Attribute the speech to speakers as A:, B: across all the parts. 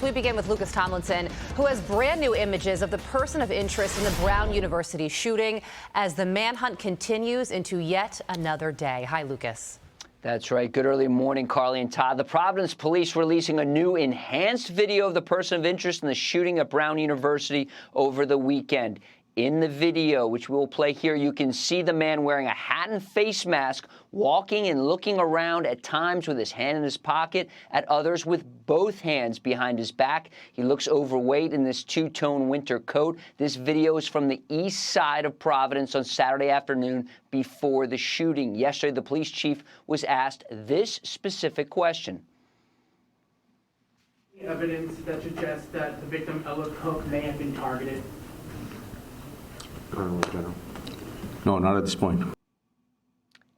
A: We begin with Lucas Tomlinson, who has brand new images of the person of interest in the Brown University shooting as the manhunt continues into yet another day. Hi, Lucas.
B: That's right. Good early morning, Carly and Todd. The Providence police releasing a new enhanced video of the person of interest in the shooting at Brown University over the weekend. In the video, which we'll play here, you can see the man wearing a hat and face mask, walking and looking around at times with his hand in his pocket, at others with both hands behind his back. He looks overweight in this two-tone winter coat. This video is from the east side of Providence on Saturday afternoon before the shooting. Yesterday, the police chief was asked this specific question.
C: Evidence that suggests that the victim, Ella Cook, may have been targeted?
D: No, not at this point.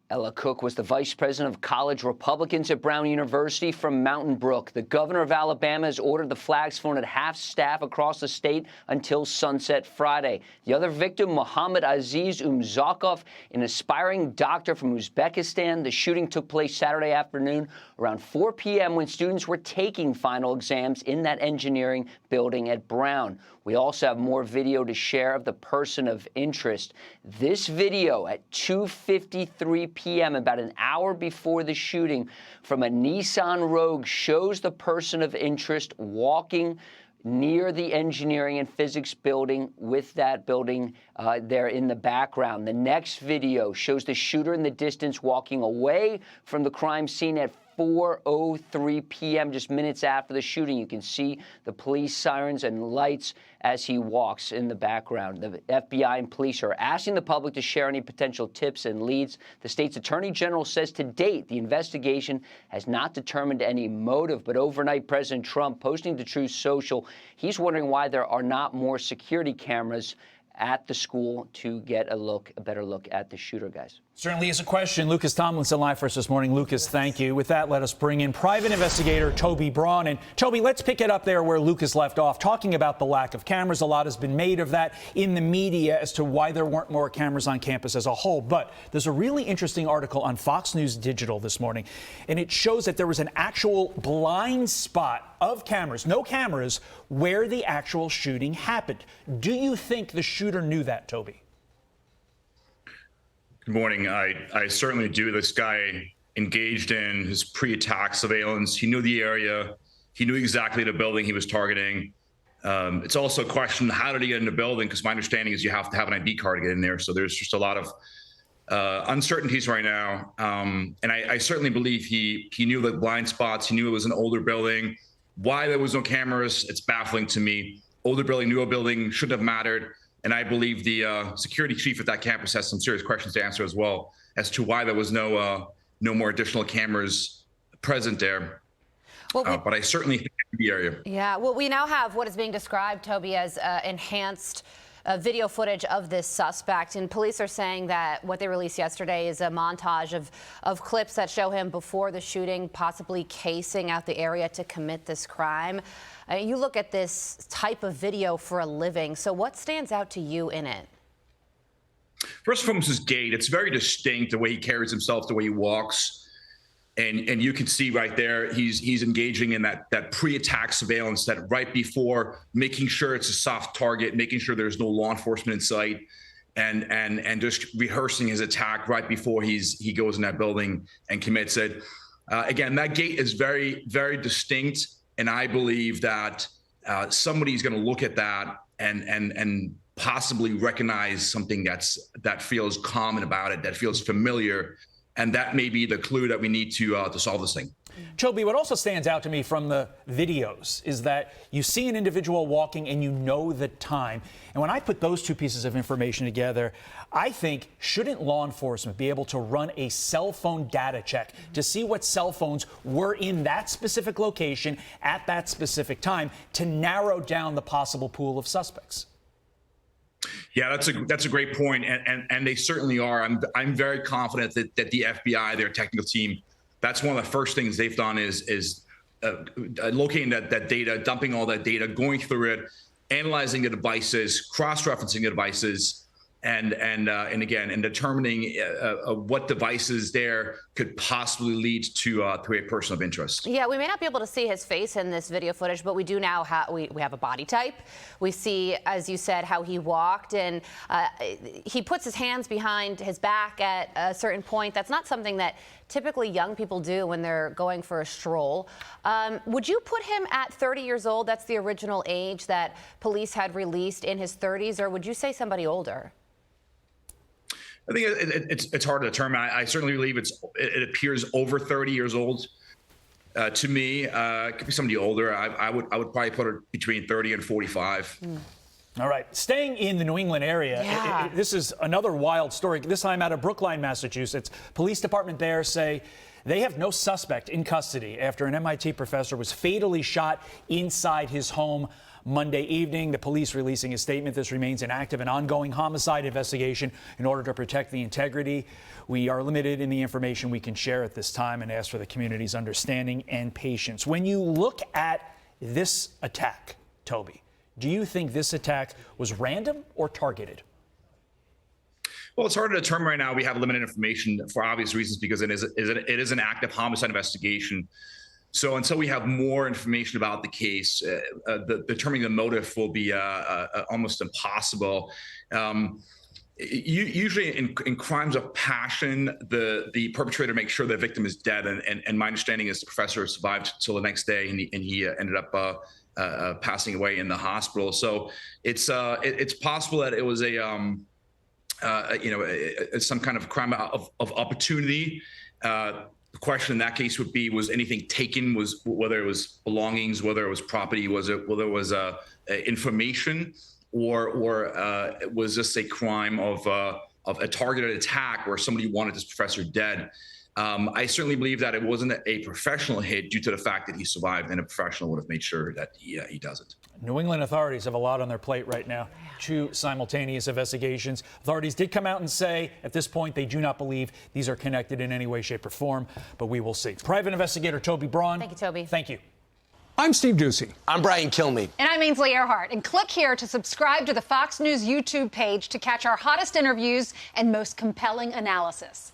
B: Ella Cook was the vice president of college Republicans at Brown University from Mountain Brook. The governor of Alabama has ordered the flags flown at half staff across the state until sunset Friday. The other victim, Mohammed Aziz Umzakov, an aspiring doctor from Uzbekistan. The shooting took place Saturday afternoon around 4 p.m. when students were taking final exams in that engineering building at Brown. We also have more video to share of the person of interest. This video at 2:53 p.m., about an hour before the shooting, from a Nissan Rogue shows the person of interest walking near the engineering and physics building with that building there in the background. The next video shows the shooter in the distance walking away from the crime scene at 4:03 p.m., just minutes after the shooting. You can see the police sirens and lights as he walks in the background. The FBI and police are asking the public to share any potential tips and leads. The state's attorney general says to date, the investigation has not determined any motive. But overnight, President Trump posting to Truth Social, he's wondering why there are not more security cameras at the school to get a better look at the shooter, guys.
E: Certainly is a question. Lucas Tomlinson live for us this morning. Lucas, thank you. With that, let us bring in private investigator Toby Braun. And Toby, let's pick it up there where Lucas left off, talking about the lack of cameras. A lot has been made of that in the media as to why there weren't more cameras on campus as a whole. But there's a really interesting article on Fox News Digital this morning, and it shows that there was an actual blind spot of cameras, no cameras, where the actual shooting happened. Do you think the shooter knew that, Toby?
F: Good morning. I certainly do. This guy engaged in his pre-attack surveillance. He knew the area. He knew exactly the building he was targeting. It's also a question, how did he get in the building? Because my understanding is you have to have an ID card to get in there. So there's just a lot of uncertainties right now. And I certainly believe he knew the blind spots. He knew it was an older building. Why there was no cameras, it's baffling to me. Older building, newer building, shouldn't have mattered. And I believe the security chief at that campus has some serious questions to answer as well as to why there was no more additional cameras present there. Well, but I certainly think the area.
A: Yeah, well, we now have what is being described, Toby, as enhanced video footage of this suspect. And police are saying that what they released yesterday is a montage of clips that show him before the shooting, possibly casing out the area to commit this crime. You look at this type of video for a living. So what stands out to you in it?
F: First and foremost, his gait. It's very distinct, the way he carries himself, the way he walks. And you can see right there, he's engaging in that pre-attack surveillance, that right before, making sure it's a soft target, making sure there's no law enforcement in sight, and just rehearsing his attack right before he goes in that building and commits it. Again, that gait is very, very distinct, and I believe that somebody's going to look at that and possibly recognize something that feels common about it, that feels familiar. And that may be the clue that we need to solve this thing.
E: Toby, what also stands out to me from the videos is that you see an individual walking and you know the time. And when I put those two pieces of information together, I think, shouldn't law enforcement be able to run a cell phone data check to see what cell phones were in that specific location at that specific time to narrow down the possible pool of suspects?
F: Yeah, that's a great point, and they certainly are. I'm very confident that the FBI, their technical team, that's one of the first things they've done is locating that data, dumping all that data, going through it, analyzing the devices, cross-referencing the devices, and again, in determining what devices there could possibly lead to a person of interest.
A: Yeah, we may not be able to see his face in this video footage, but we do now we have a body type. We see, as you said, how he walked, and he puts his hands behind his back at a certain point. That's not something that typically young people do when they're going for a stroll. Would you put him at 30 years old? That's the original age that police had released, in his 30s, or would you say somebody older?
F: I think it's hard to determine. I certainly believe it appears over 30 years old. To me, it could be somebody older. I would probably put it between 30 and 45.
E: All right. Staying in the New England area, this is another wild story, this time out of Brookline, Massachusetts. Police department there say they have no suspect in custody after an MIT professor was fatally shot inside his home Monday evening. The police releasing a statement. This remains an active and ongoing homicide investigation in order to protect the integrity. We are limited in the information we can share at this time and ask for the community's understanding and patience. When you look at this attack, Toby, do you think this attack was random or targeted?
F: Well, it's hard to determine right now. We have limited information for obvious reasons because it is an active homicide investigation. So until we have more information about the case, determining the motive will be almost impossible. Usually in crimes of passion, the perpetrator makes sure the victim is dead. And my understanding is the professor survived till the next day, and he ended up passing away in the hospital. So it's possible that it was some kind of crime of opportunity. The question in that case would be: was anything taken? Whether it was belongings, whether it was property, whether it was information, or was this a crime of a targeted attack where somebody wanted this professor dead? I certainly believe that it wasn't a professional hit due to the fact that he survived, and a professional would have made sure that he doesn't.
E: New England authorities have a lot on their plate right now. 2 simultaneous investigations. Authorities did come out and say at this point they do not believe these are connected in any way, shape, or form, but we will see. Private investigator Toby Braun.
A: Thank you, Toby.
E: Thank you.
G: I'm Steve Ducey.
H: I'm Brian Kilmeade.
I: And I'm Ainsley Earhart. And click here to subscribe to the Fox News YouTube page to catch our hottest interviews and most compelling analysis.